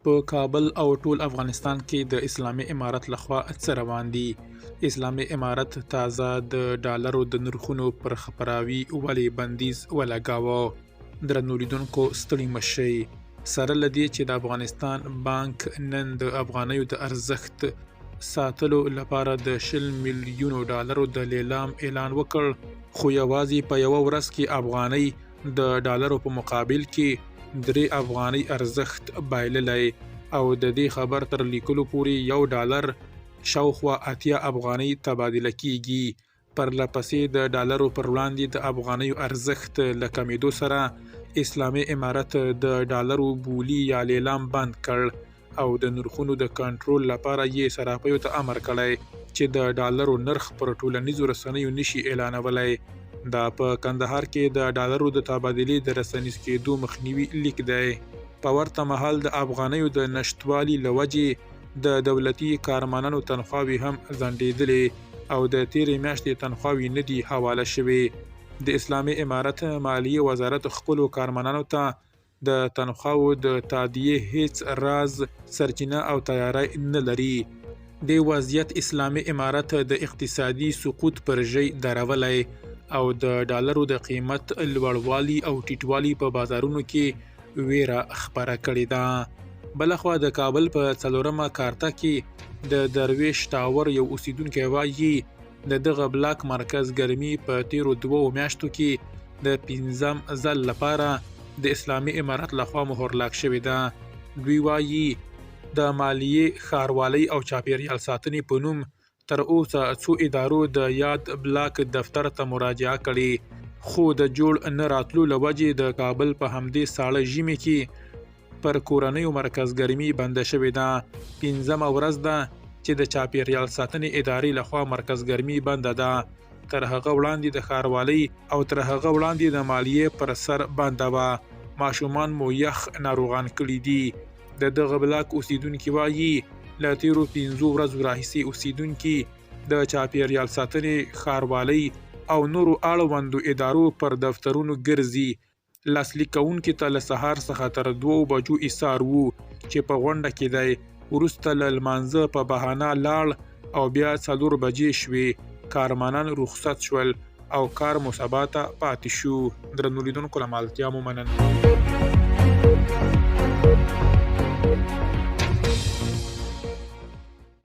په کابل او ټول افغانستان کې د اسلامي امارت لخوا څه روان دي؟ اسلامي امارت تازه د ډالرو د نرخونو پر خپراوي ولې بندیز ولګاوه؟ درنو لیدونکو ستړي مشئ، سره له دې چې د افغانستان بانک نن د افغانیو د ارزښت ساتلو لپاره د 20 میلیونو ډالرو د لیلام اعلان وکړ، خو یوازې په یوه ورځ کې افغانۍ د ډالرو په مقابل کې 3 افغانۍ ارزښت بایللی، او د دې خبر تر لیکلو پورې یو ډالر شاوخوا 80 افغانۍ تبادله کیږي. پرله پسې د ډالرو پر وړاندې د افغانیو ارزښت له کمېدو سره اسلامي امارت د ډالرو بولي یا لیلام بند کړ او د نرخونو د کنټرول لپاره یې صرافیو ته امر کړی چې د ډالرو نرخ پر ټولنیزو رسنیو نشي اعلانولی. دا په کندهار کې د ډالرو د تبادلې د رسنیز کېدو مخنیوي لیک دی. په ورته مهال د افغانیو د نشتوالي له وجې د دولتي کارمندانو تنخواوې هم ځنډېدلې او د تېرې میاشتې تنخواوې نه دي حواله شوې. د اسلامي امارت مالیې وزارت خپلو کارمندانو ته د تنخواو د تادیې هیڅ راز، سرچینه او تیاری نه لري. د وضعیت اسلامي امارت د اقتصادي سقوط پر ژۍ درولی او د ډالرو د قیمت لوړوالي او ټیټوالي په بازارونو کې ویره خپره کړې ده. بلخوا د کابل په 4مه کارته کې د درویش ټاور یو اوسیدونکی وایي د دغه بلاک مرکز ګرمي په تیرو 2 میاشتو کې د 5م ځل لپاره د اسلامي امارت لخوا مهرلاک شوې ده. دوی وایي د مالیې، ښاروالۍ او چاپیریال ساتنې په نوم تر اوسه څو ادارو د یاد بلاک دفتر ته مراجعه کړې، خو د جوړ نه راتلو له وجې د کابل په همدې ساړه ژمي کې پر کورنیو مرکز ګرمي بنده شوې ده. 5مه ورځ ده چې د چاپیریال ساتنې ادارې لخوا مرکز ګرمي بنده ده. تر هغه وړاندې د ښاروالۍ او تر هغه وړاندې د مالیې پر سر بنده وه. ماشومان مو یخ ناروغان کړي دي. د دغه بلاک اوسیدونکي وایي له تیرو 5 ورځو راهیسې اوسیدونکي د چاپیریال ساتنې، ښاروالۍ او نورو اړوندو ادارو پر دفترونو ګرځي. لاسلیک کوونکي ته له سهار څخه تر 2 بجو ایثار وو چې په غونډه کې دی. وروسته له لمانځه په بهانه لاړ او بیا 4 بجې شوې. کارمندان رخصت شول او کار مو سبا ته پاتې شو. درنو لیدونکو له مالتیا مو مننه.